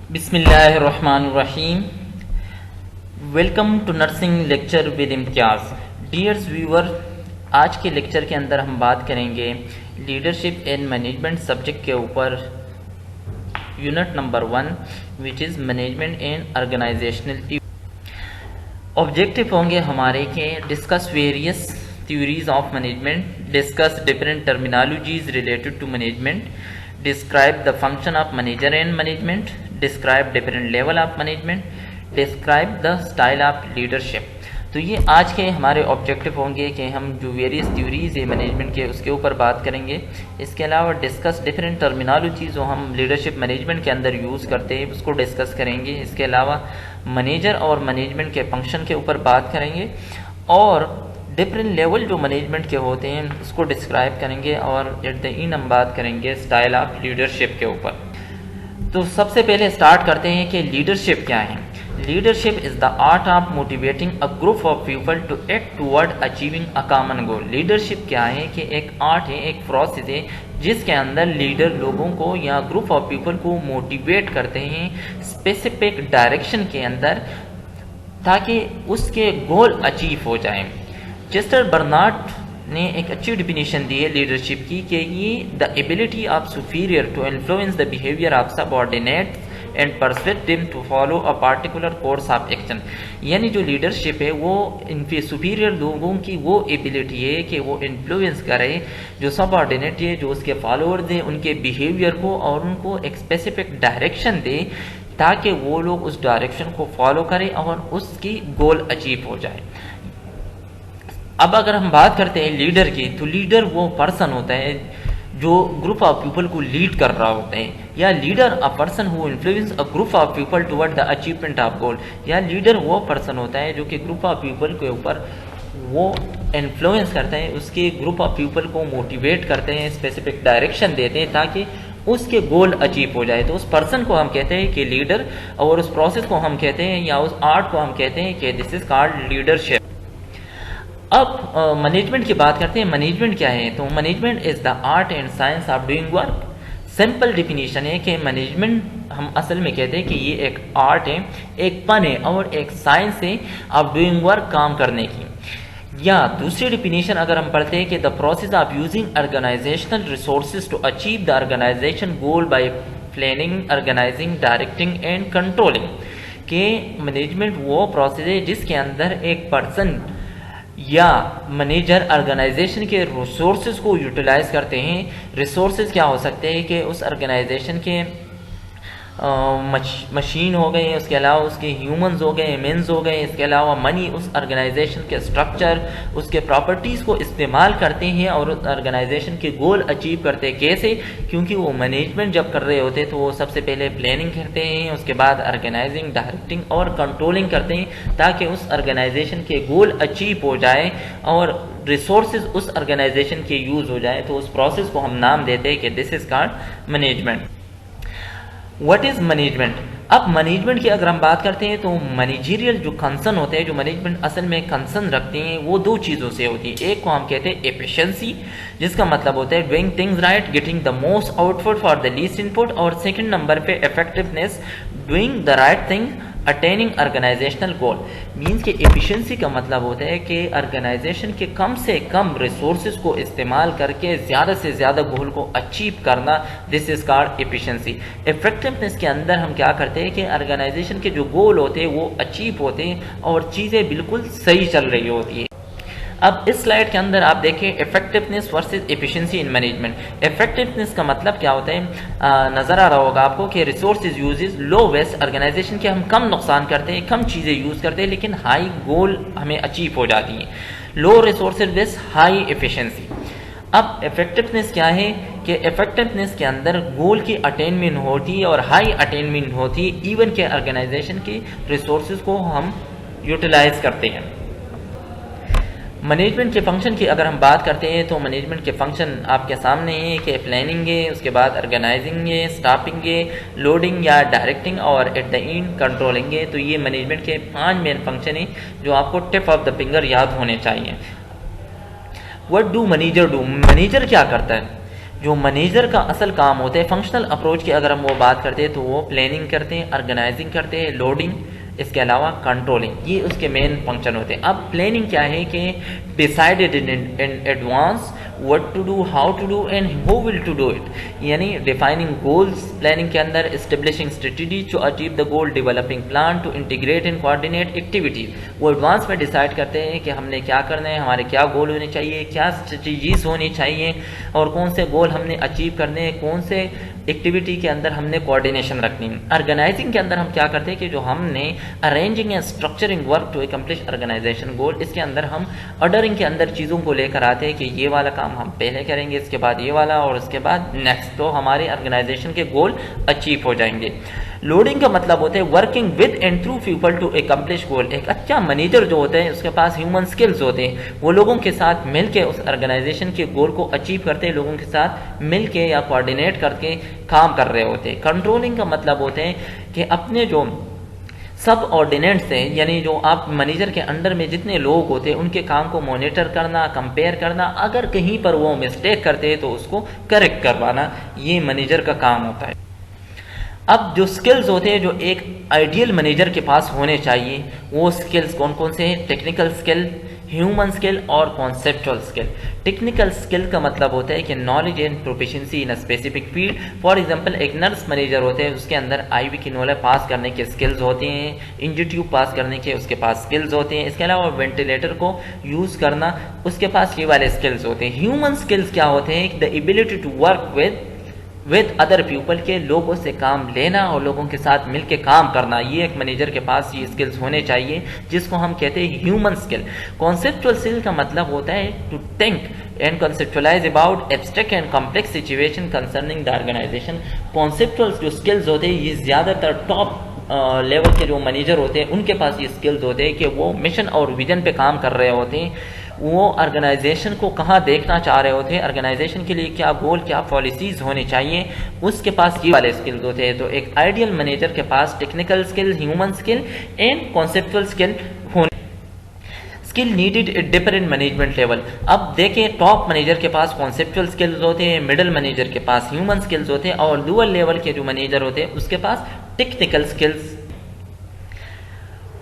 बिस्मिल्लाहिर्रहमानिर्रहीम। Welcome to nursing lecture with Imtiaz. Dears viewer, आज के लेक्चर के अंदर हम बात करेंगे लीडरशिप एंड मैनेजमेंट सब्जेक्ट के ऊपर, unit number 1 which is management and organisational. Objective होंगे हमारे के discuss various theories of management, discuss different terminologies related to management, describe the function of manager and management, describe different level of management, describe the style of leadership। तो ये आज के हमारे objective होंगे कि हम जो वेरियस थ्योरीज है मैनेजमेंट के उसके ऊपर बात करेंगे। इसके अलावा डिस्कस डिफरेंट टर्मिनोलॉजी जो हम लीडरशिप मैनेजमेंट के अंदर यूज़ करते हैं उसको डिस्कस करेंगे। इसके अलावा मैनेजर और मैनेजमेंट के फंक्शन के ऊपर बात करेंगे और डिफरेंट लेवल जो मैनेजमेंट के होते हैं उसको डिस्क्राइब करेंगे और एट द एंड हम बात करेंगे स्टाइल ऑफ लीडरशिप के ऊपर। तो सबसे पहले स्टार्ट करते हैं कि लीडरशिप क्या है। Leadership is the art of motivating a group of people to act toward achieving a common goal. Leadership क्या है कि एक आर्ट है, एक प्रोसेस है जिसके अंदर लीडर लोगों को या ग्रुप ऑफ पीपल को मोटिवेट करते हैं स्पेसिफिक डायरेक्शन के अंदर ताकि उसके गोल अचीव हो जाए। चेस्टर बर्नार्ड ने एक अच्छी डिफिनीशन दी है लीडरशिप की कि ये the ability of superior to influence the behaviour of subordinates and persuade them to follow a particular course of action. यानी जो लीडरशिप है वो इनके सुपीरियर लोगों की वो एबिलिटी है कि वो इन्फ्लुएंस करे जो सबऑर्डिनेट है, जो उसके फॉलोअर्स हैं, उनके बिहेवियर को और उनको एक स्पेसिफिक डायरेक्शन दे ताकि वो लोग उस डायरेक्शन को फॉलो करें और उसकी गोल अचीव हो जाए। अब अगर हम बात करते हैं लीडर की, तो लीडर वो पर्सन होता है जो ग्रुप ऑफ पीपल को लीड कर रहा होता है, या leader a person who influence a group of people toward the achievement of goal. या लीडर वो पर्सन होता है जो कि ग्रुप ऑफ पीपल के ऊपर वो इन्फ्लुएंस करते हैं, उसके ग्रुप ऑफ पीपल को मोटिवेट करते हैं, स्पेसिफिक डायरेक्शन देते हैं ताकि उसके गोल अचीव हो जाए। तो उस पर्सन को हम कहते हैं कि लीडर, और उस प्रोसेस को हम कहते हैं या उस आर्ट को हम कहते हैं कि दिस इज कॉल्ड लीडरशिप। अब मैनेजमेंट की बात करते हैं। मैनेजमेंट क्या है? तो management is the art and science of doing work. Simple definition है कि मैनेजमेंट हम असल में कहते हैं कि ये एक आर्ट है, एक फन है और एक साइंस है ऑफ डूइंग वर्क, काम करने की। या दूसरी डिफिनीशन अगर हम पढ़ते हैं कि the process of using organisational resources to achieve the organisation goal by planning, organising, directing and controlling. के मैनेजमेंट वो प्रोसेस है जिसके अंदर एक पर्सन या मैनेजर ऑर्गेनाइजेशन के रिसोर्सेज को यूटिलाइज करते हैं। रिसोर्सेज क्या हो सकते हैं कि उस ऑर्गेनाइजेशन के मशीन हो गए, उसके अलावा उसके ह्यूमंस हो गए, मेंस हो गए, इसके अलावा मनी, उस ऑर्गेनाइजेशन के स्ट्रक्चर, उसके प्रॉपर्टीज़ को इस्तेमाल करते हैं और उस ऑर्गेनाइजेशन के गोल अचीव करते हैं। कैसे? क्योंकि वो मैनेजमेंट जब कर रहे होते तो वो सबसे पहले प्लानिंग करते हैं, उसके बाद ऑर्गेनाइजिंग, डायरेक्टिंग और कंट्रोलिंग करते हैं ताकि उस ऑर्गेनाइजेशन के गोल अचीव हो जाए और रिसोर्सेज उस ऑर्गेनाइजेशन के यूज़ हो जाए। तो उस प्रोसेस को हम नाम देते हैं कि this is called management. What is management? अब मैनेजमेंट की अगर हम बात करते हैं तो मैनेजरियल जो कंसर्न होते हैं, जो मैनेजमेंट असल में कंसर्न रखते हैं, वो दो चीज़ों से होती है। एक को हम कहते हैं एफिशिएंसी, जिसका मतलब होता है doing things right, getting the most output for the least input. और सेकंड नंबर पे effectiveness, doing the right thing, attaining organisational goal. Means के एफिशिएंसी का मतलब होता है कि ऑर्गेनाइजेशन के कम से कम रिसोर्सेज को इस्तेमाल करके ज़्यादा से ज़्यादा गोल को अचीव करना, this is called efficiency. Effectiveness के अंदर हम क्या करते हैं कि ऑर्गेनाइजेशन के जो गोल होते हैं वो अचीव होते हैं और चीज़ें बिल्कुल सही चल रही होती है। अब इस स्लाइड के अंदर आप देखें effectiveness versus efficiency in management. Effectiveness का मतलब क्या होता है? नज़र आ रहा होगा आपको कि resources uses low waist, organisation के हम कम नुकसान करते हैं, कम चीज़ें यूज़ करते हैं लेकिन हाई गोल हमें अचीव हो जाती हैं। लो रिसोर्सेज वेस्ट, हाई एफिशिएंसी। अब इफेक्टिवनेस क्या है कि इफेक्टिवनेस के अंदर गोल की अटेनमेंट होती है और हाई अटेनमेंट होती है, इवन के ऑर्गेनाइजेशन के रिसोर्सेज को हम यूटिलाइज करते हैं। मैनेजमेंट के फंक्शन की अगर हम बात करते हैं तो मैनेजमेंट के फंक्शन आपके सामने है कि प्लानिंग है, उसके बाद ऑर्गेनाइजिंग है, स्टाफिंग है, लोडिंग या डायरेक्टिंग और एट द एंड कंट्रोलिंग है। तो ये मैनेजमेंट के 5 मेन फंक्शन है जो आपको टिप ऑफ द फिंगर याद होने चाहिए। What do manager do? Manager क्या करता है? जो मैनेजर का असल काम होता है फंक्शनल अप्रोच की अगर हम वो बात करते हैं तो वो प्लानिंग करते हैं, ऑर्गेनाइजिंग करते हैं, लोडिंग, इसके अलावा कंट्रोलिंग, ये उसके मेन फंक्शन होते हैं। अब प्लानिंग क्या है कि decided in advance what to do, how to do and who will to do it, यानी डिफाइनिंग गोल्स प्लानिंग के अंदर, establishing strategy to achieve the goal, developing plan to integrate and coordinate activities. वो advance में decide करते हैं कि हमने क्या करना है, हमारे क्या गोल होने चाहिए, क्या स्ट्रेटजीज होनी चाहिए और कौन से गोल हमने अचीव करने हैं, कौन से एक्टिविटी के अंदर हमने कोऑर्डिनेशन रखनी है। ऑर्गेनाइजिंग के अंदर हम क्या करते हैं कि जो हमने arranging and structuring work to accomplish organization goal, इसके अंदर हम ऑर्डरिंग के अंदर चीज़ों को लेकर आते हैं कि ये वाला काम हम पहले करेंगे, इसके बाद ये वाला और उसके बाद नेक्स्ट, तो हमारे ऑर्गेनाइजेशन के गोल अचीव हो जाएंगे। लोडिंग का मतलब होता है working with and through people to accomplish goal. एक अच्छा मैनेजर जो होता है उसके पास ह्यूमन स्किल्स होते हैं, वो लोगों के साथ मिलके उस ऑर्गेनाइजेशन के गोल को अचीव करते हैं, लोगों के साथ मिलके या कोऑर्डिनेट करके काम कर रहे होते हैं। कंट्रोलिंग का मतलब होते हैं कि अपने जो सब ऑर्डिनेट्स हैं, यानी जो आप मैनेजर के अंडर में जितने लोग होते हैं उनके काम को मॉनिटर करना, कंपेयर करना, अगर कहीं पर वो मिस्टेक करते हैं तो उसको करेक्ट करवाना, ये मैनेजर का काम होता है। अब जो स्किल्स होते हैं जो एक आइडियल मैनेजर के पास होने चाहिए, वो स्किल्स कौन कौन से हैं? टेक्निकल स्किल, ह्यूमन स्किल और कॉन्सेप्चुअल स्किल। टेक्निकल स्किल का मतलब होता है कि knowledge and proficiency in a specific field. For example एक नर्स मैनेजर होते हैं, उसके अंदर आईवी की नॉलेज पास करने के स्किल्स होते हैं, इंजी ट्यूब पास करने के उसके पास स्किल्स होते हैं, इसके अलावा वेंटिलेटर को यूज़ करना उसके पास ये वाले स्किल्स होते हैं। ह्यूमन स्किल्स क्या होते हैं? The ability to work with other people, के लोगों से काम लेना और लोगों के साथ मिलके काम करना, ये एक मैनेजर के पास ये स्किल्स होने चाहिए, जिसको हम कहते हैं ह्यूमन स्किल। कॉन्सेप्चुअल स्किल का मतलब होता है to think and conceptualise about abstract and complex situation concerning the organisation. Conceptual जो स्किल्स होते हैं ये ज़्यादातर टॉप लेवल के जो मैनेजर होते हैं उनके पास ये स्किल्स होते हैं कि वो मिशन और विजन पे काम कर रहे होते हैं, वो ऑर्गेनाइजेशन को कहाँ देखना चाह रहे होते हैं, ऑर्गेनाइजेशन के लिए क्या गोल, क्या पॉलिसीज होनी चाहिए, उसके पास ये वाले स्किल्स होते हैं। तो एक आइडियल मैनेजर के पास technical skill, human skill and conceptual skill होने। Skill needed at different management level. अब देखें टॉप मैनेजर के पास कॉन्सेप्चुअल स्किल्स होते हैं, मिडिल मैनेजर के पास ह्यूमन स्किल्स होते हैं और लोअर लेवल के जो मैनेजर होते हैं उसके पास technical skills.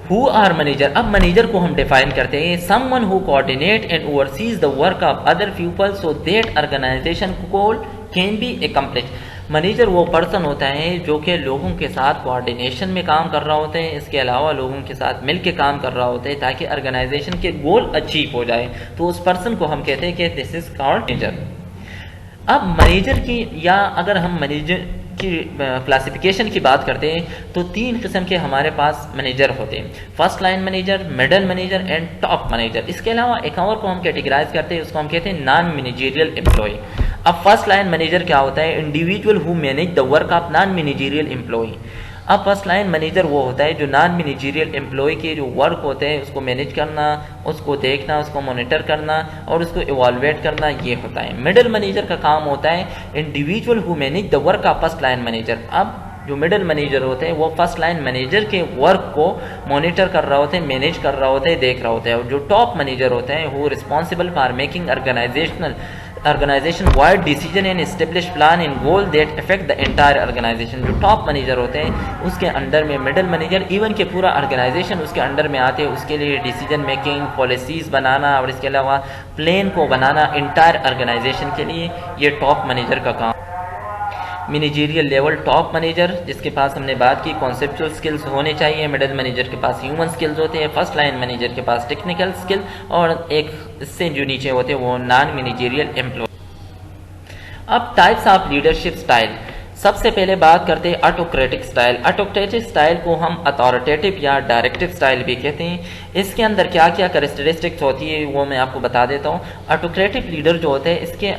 Who are manager? अब मैनेजर को हम डिफाइन करते हैं someone who coordinate and oversees the work of other people so that organization goal can be accomplish. Manager वो पर्सन होता है जो कि लोगों के साथ कोऑर्डिनेशन में काम कर रहा होता है, इसके अलावा लोगों के साथ मिलके काम कर रहा होता है ताकि ऑर्गेनाइजेशन के गोल अचीव हो जाए, तो उस पर्सन को हम कहते हैं कि दिस इज कॉल्ड मैनेजर। अब मैनेजर की, या अगर हम मैनेजर की क्लासिफिकेशन की बात करते हैं तो तीन किस्म के हमारे पास मैनेजर होते हैं, first line manager, middle manager and top manager. इसके अलावा एक और को हम कैटेगराइज करते हैं, उसको हम कहते हैं नॉन मैनेजरियल एम्प्लॉय। अब फर्स्ट लाइन मैनेजर क्या होता है? Individual who manage the work of non managerial employee. अब फर्स्ट लाइन मैनेजर वो होता है जो नॉन मैनेजरियल एम्प्लॉय के जो वर्क होते हैं उसको मैनेज करना, उसको देखना, उसको मॉनिटर करना और उसको इवॉल्वेट करना, ये होता है। मिडिल मैनेजर का काम होता है individual who manage the work of first line manager. अब जो मिडिल मैनेजर होते हैं वो फर्स्ट लाइन मैनेजर के वर्क को मॉनिटर कर रहा होते हैं, मैनेज कर रहा होता है, देख रहा होता है। और जो टॉप मैनेजर होते हैं वो responsible for making organisation wide decision and establish plan in goal that affect the entire organisation. जो टॉप मैनेजर होते हैं उसके अंडर में मिडिल मैनेजर, इवन के पूरा ऑर्गेनाइजेशन उसके अंडर में आते हैं, उसके लिए डिसीजन मेकिंग, पॉलिसीज बनाना और इसके अलावा प्लान को बनाना एंटायर ऑर्गेनाइजेशन के लिए, ये टॉप मैनेजर का काम। मैनेजरियल लेवल टॉप मैनेजर जिसके पास हमने बात की कॉन्सेप्चुअल स्किल्स होने चाहिए, मिडिल मैनेजर के पास ह्यूमन स्किल्स होते हैं, फर्स्ट लाइन मैनेजर के पास टेक्निकल स्किल और एक इससे जो नीचे होते हैं वो नॉन मैनेजरियल एम्प्लॉय। अब टाइप्स ऑफ लीडरशिप स्टाइल, सबसे पहले बात करते हैं ऑटोक्रेटिक स्टाइल। ऑटोक्रेटिक स्टाइल को हम अथॉरिटेटिव या डायरेक्टिव स्टाइल भी कहते हैं। इसके अंदर क्या क्या कैरेक्टरिस्टिक्स होती है वो मैं आपको बता देता हूँ। ऑटोक्रेटिव लीडर जो होते हैं इसके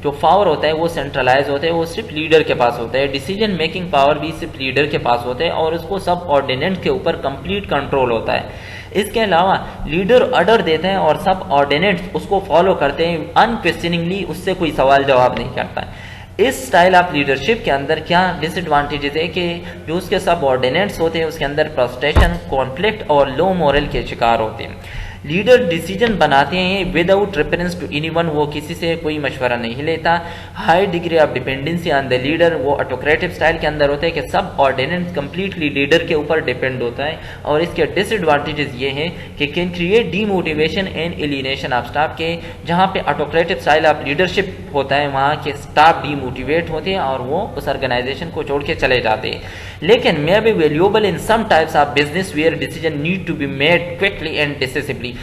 जो पावर होता है वो सेंट्रलाइज होता है, वो सिर्फ लीडर के पास होता है। डिसीजन मेकिंग पावर भी सिर्फ लीडर के पास होता है और उसको सब ऑर्डिनेंट के ऊपर कंप्लीट कंट्रोल होता है। इसके अलावा लीडर ऑर्डर देते हैं और सब ऑर्डिनेंट्स उसको फॉलो करते हैं, अनक्वेश्चनिंगली उससे कोई सवाल जवाब नहीं करता है। इस स्टाइल ऑफ लीडरशिप के अंदर क्या डिसएडवांटेजेस है कि जो उसके सब ऑर्डिनेंट्स होते हैं उसके अंदर फ्रस्ट्रेशन, कॉन्फ्लिक्ट और लो मोरल के शिकार होते हैं। लीडर डिसीजन बनाते हैं विदाउट रेफरेंस टू एनीवन, वो किसी से कोई मशवरा नहीं लेता। High degree of dependency on the leader, वो ऑटोक्रेटिव स्टाइल के अंदर होता है कि सब ऑर्डिनेंस कंप्लीटली लीडर के ऊपर डिपेंड होता है। और इसके डिसएडवांटेजेस ये हैं कि can create demotivation and alienation of staff, के जहाँ पे ऑटोक्रेटिव स्टाइल ऑफ लीडरशिप होता है वहाँ के स्टाफ डीमोटिवेट होते हैं और वो उस ऑर्गेनाइजेशन को छोड़ के चले जाते हैं। लेकिन may be valuable in some types of business where decision need to be made quickly and decisively.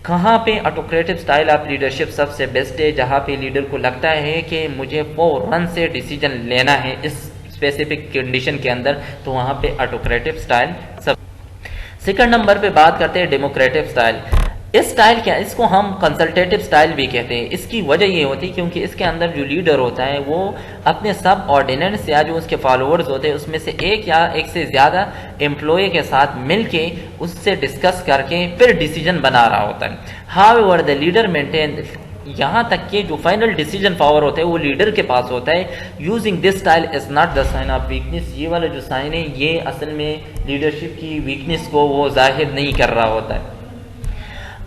कहाँ पे ऑटोक्रेटिव स्टाइल ऑफ लीडरशिप सबसे बेस्ट है, जहाँ पे लीडर को लगता है कि मुझे फौरन से डिसीजन लेना है इस स्पेसिफिक कंडीशन के अंदर, तो वहाँ पे ऑटोक्रेटिव स्टाइल सब। सेकंड नंबर पे बात करते हैं डेमोक्रेटिव स्टाइल। इस स्टाइल क्या, इसको हम कंसल्टेटिव स्टाइल भी कहते हैं। इसकी वजह ये होती है क्योंकि इसके अंदर जो लीडर होता है वो अपने सब ऑर्डिनेंस या जो उसके फॉलोअर्स होते हैं उसमें से एक या एक से ज़्यादा एम्प्लॉय के साथ मिलके उससे डिस्कस करके फिर डिसीजन बना रहा होता है। हाउएवर द लीडर मेंटेन, यहाँ तक कि जो फाइनल डिसीजन पावर होता है वो लीडर के पास होता है। Using this style is not the sign of weakness, ये वाला जो साइन है ये असल में लीडरशिप की वीकनेस को वो जाहिर नहीं कर रहा होता है।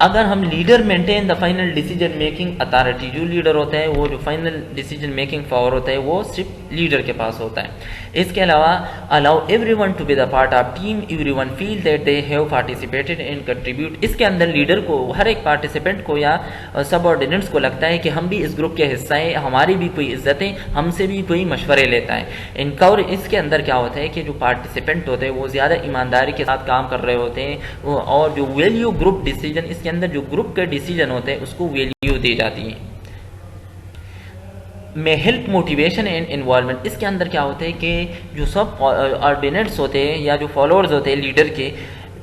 अगर हम leader maintain the final decision making authority, जो लीडर होता है वो जो फाइनल डिसीजन मेकिंग पावर होता है वो सिर्फ लीडर के पास होता है। इसके अलावा allow everyone to be the part of team, everyone feel that they have participated and contribute. इसके अंदर लीडर को, हर एक पार्टिसिपेंट को या सबऑर्डिनेट्स को लगता है कि हम भी इस ग्रुप के हिस्सा हैं, हमारी भी कोई इज्जत है, हमसे भी कोई मशवरे लेता है। इनका इसके अंदर क्या होता है कि जो पार्टिसिपेंट होते हैं वो ज़्यादा ईमानदारी के साथ काम कर रहे होते हैं और जो वैल्यू ग्रुप डिसीजन, इसके अंदर जो ग्रुप के डिसीजन होते हैं उसको वैल्यू दी जाती है। में हेल्प मोटिवेशन एंड इन्वॉल्वमेंट, इसके अंदर क्या होता है कि जो सब ऑर्डिनेट्स होते हैं या जो फॉलोअर्स होते हैं लीडर के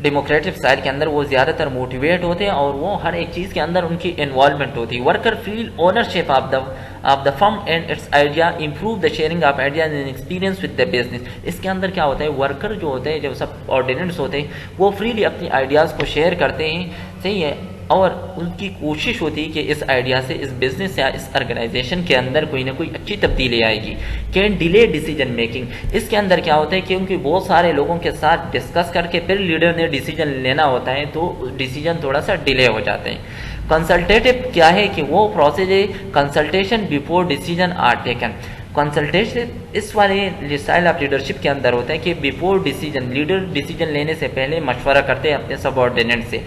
डेमोक्रेटिक स्टाइल के अंदर वो ज़्यादातर मोटिवेट होते हैं और वो हर एक चीज़ के अंदर उनकी इन्वॉल्वमेंट होती है। Worker feel ownership of the firm and it's idea, improve the sharing of ideas and experience with the business. इसके अंदर क्या होता है, वर्कर जो होते हैं, जब सब ऑर्डिनेंट्स होते हैं वो फ्रीली अपनी आइडियाज़ को शेयर करते हैं, सही है, और उनकी कोशिश होती है कि इस आइडिया से इस बिजनेस या इस ऑर्गेनाइजेशन के अंदर कोई ना कोई अच्छी तब्दीली आएगी। कैन डिले डिसीजन मेकिंग, इसके अंदर क्या होता है क्योंकि बहुत सारे लोगों के साथ डिस्कस करके फिर लीडर ने डिसीजन लेना होता है तो डिसीजन थोड़ा सा डिले हो जाते हैं। कंसल्टेटिव क्या है कि वो प्रोसेस है consultation before decision are taken. Consultation इस वाले स्टाइल ऑफ लीडरशिप के अंदर होता है कि बिफोर डिसीजन, लीडर डिसीजन लेने से पहले मशवरा करते हैं अपने सबऑर्डिनेट से।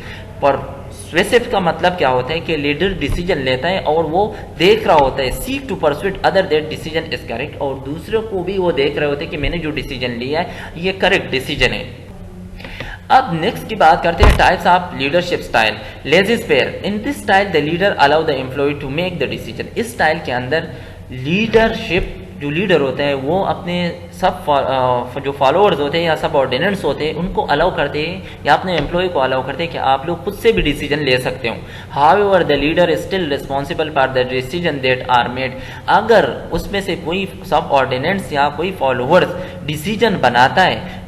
पर स्पेसिफिक का मतलब क्या होता है कि लीडर डिसीजन लेता है और वो देख रहा होता है, seek to persuade other that decision is correct, और दूसरों को भी वो देख रहे होते हैं कि मैंने जो डिसीजन लिया है ये करेक्ट डिसीजन है। अब नेक्स्ट की बात करते हैं types of leadership style. Laissez faire, in this style the leader allow the employee to make the decision. इस स्टाइल के अंदर लीडरशिप, जो लीडर होते हैं वो अपने सब जो फॉलोअर्स होते हैं या सब ऑर्डिनेंट्स होते हैं उनको अलाउ करते हैं या अपने एम्प्लॉय को अलाउ करते हैं कि आप लोग खुद से भी डिसीजन ले सकते हो। However the leader is still responsible for the decision that are made. अगर उसमें से कोई सब ऑर्डिनेंट्स या कोई फॉलोअर्स डिसीजन बनाता है,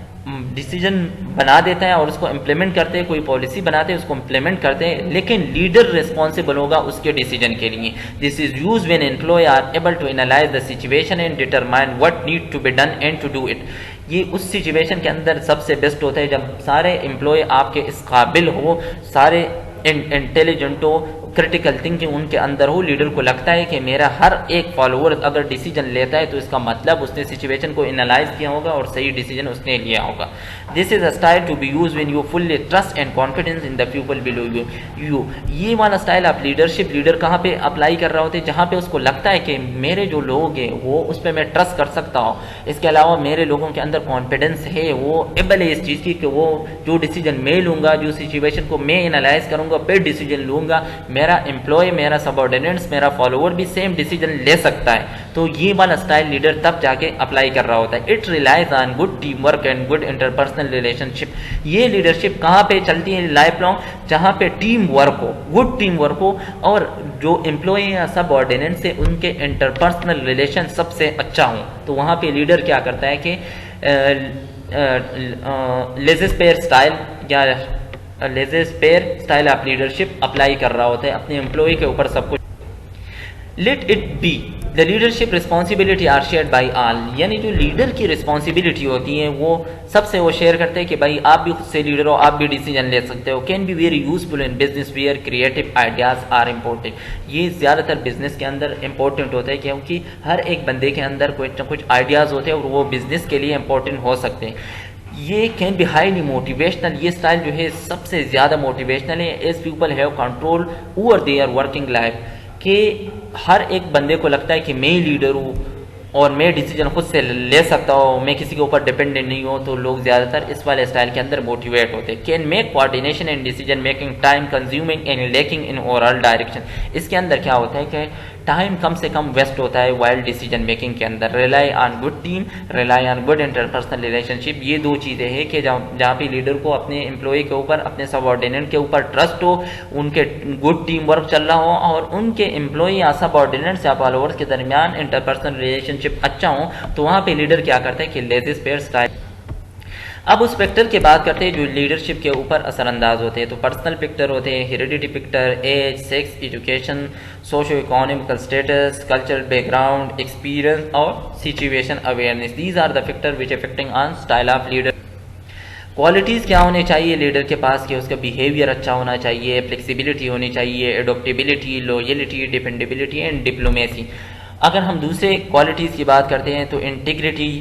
डिसीजन बना देता है और उसको इम्प्लीमेंट करते हैं, कोई पॉलिसी बनाते हैं उसको इम्प्लीमेंट करते हैं, लेकिन लीडर रिस्पॉन्सिबल होगा उसके डिसीजन के लिए। This is use when employee are able to analyse the situation and determine what need to be done and to do it. ये उस सिचुएशन के अंदर सबसे बेस्ट होता है जब सारे एम्प्लॉय आपके इस काबिल हो, सारे इंटेलिजेंट हो, क्रिटिकल थिंकिंग उनके अंदर हो, लीडर को लगता है कि मेरा हर एक फॉलोअर अगर डिसीजन लेता है तो इसका मतलब उसने सिचुएशन को एनालाइज किया होगा और सही डिसीजन उसने लिया होगा। This is a style to be use when you fully trust and confidence in the people below you. ये वाला स्टाइल ऑफ लीडरशिप लीडर कहाँ पे अप्लाई कर रहा होता है, जहाँ पे उसको लगता है कि मेरे जो लोग हैं वो उस पर मैं ट्रस्ट कर सकता हूँ, इसके अलावा मेरे लोगों के अंदर कॉन्फिडेंस है, वो एबल है इस चीज़ की कि वो जो डिसीजन मैं लूँगा, जो सिचुएशन को मैं एनालाइज करूँगा फिर डिसीजन लूँगा, मेरा एम्प्लॉय, मेरा सबऑर्डिनेट्स, मेरा फॉलोअर भी सेम डिसीजन ले सकता है। तो ये वाला स्टाइल लीडर तब जाके अप्लाई कर रहा होता है। It relies on good team work and good interpersonal relationship. ये लीडरशिप कहाँ पे चलती है लाइफ लॉन्ग, जहाँ पे टीम वर्क हो, गुड टीम वर्क हो और जो एम्प्लॉय या सबऑर्डिनेट से उनके इंटरपर्सनल रिलेशन सबसे अच्छा हो, तो वहाँ पे लीडर क्या करता है कि लेजिस्पेयर स्टाइल या लेजिस्पेयर स्टाइल ऑफ लीडरशिप अप्लाई कर रहा होता है अपने एम्प्लॉय के ऊपर सब कुछ। Let it be, the leadership responsibility are shared by all, यानी जो लीडर की रिस्पॉन्सिबिलिटी होती है वो सबसे वो शेयर करते हैं कि भाई आप भी खुद से लीडर हो, आप भी डिसीजन ले सकते हो। Can be very useful in business where creative ideas are important, ये ज़्यादातर बिजनेस के अंदर इंपॉर्टेंट होता है क्योंकि हर एक बंदे के अंदर कुछ ना कुछ आइडियाज़ होते हैं और वो बिजनेस के लिए इंपॉर्टेंट हो सकते हैं। ये कैन बी हाईली मोटिवेशनल, ये स्टाइल जो है सबसे ज़्यादा मोटिवेशनल है। As people have control over their working life, कि हर एक बंदे को लगता है कि मैं ही लीडर हूँ और मैं डिसीजन खुद से ले सकता हूँ, मैं किसी के ऊपर डिपेंडेंट नहीं हूँ, तो लोग ज़्यादातर इस वाले स्टाइल के अंदर मोटिवेट होते हैं। Can make coordination and decision making time consuming and lacking in overall direction, इसके अंदर क्या होता है कि टाइम कम से कम वेस्ट होता है वाइल डिसीजन मेकिंग के अंदर। Rely on good team, rely on good interpersonal relationship, ये दो चीज़ें हैं कि जहाँ पे लीडर को अपने एम्प्लॉय के ऊपर, अपने सबऑर्डिनेट के ऊपर ट्रस्ट हो, उनके गुड टीम वर्क चल रहा हो और उनके एम्प्लॉय या सबऑर्डिनेट्स या फॉलोअर्स के दरमियान इंटरपर्सनल रिलेशनशिप अच्छा हो, तो वहाँ पे लीडर क्या करता है कि लेजी स्पेयर स्टाइल। अब उस फैक्टर की बात करते हैं जो लीडरशिप के ऊपर असरअंदाज होते हैं। तो पर्सनल फैक्टर होते हैं, heredity factor, age, sex, education, socio economical status, cultural background, experience और situation awareness. These are the factor which affecting on style of leader. Qualities क्या होने चाहिए लीडर के पास, कि उसका बिहेवियर अच्छा होना चाहिए, फ्लेक्सिबिलिटी होनी चाहिए, एडोप्टेबिलिटी, लॉयल्टी, डिपेंडेबिलिटी एंड डिप्लोमेसी। अगर हम दूसरे क्वालिटीज़ की बात करते हैं तो integrity,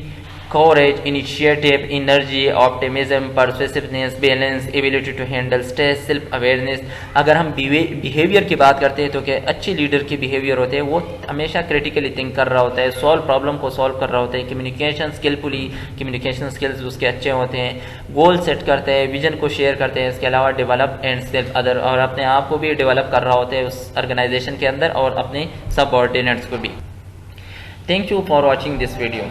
courage, initiative, energy, optimism, persuasiveness, balance, ability to handle stress, self awareness। अगर हम बिहेवियर की बात करते हैं तो क्या अच्छे लीडर के बिहेवियर होते हैं, वो हमेशा क्रिटिकली थिंक कर रहा होता है, सॉल्व प्रॉब्लम को सॉल्व कर रहा होता है, कम्युनिकेशन स्किलफुली, कम्युनिकेशन स्किल्स उसके अच्छे होते हैं, गोल सेट करते हैं, विजन को शेयर करते हैं, इसके अलावा डेवलप एंड सेल्फ अदर, और अपने आप को भी डेवलप कर रहा होता है उस ऑर्गेनाइजेशन के अंदर और अपने सबऑर्डिनेट्स को भी। Thank you for watching this video.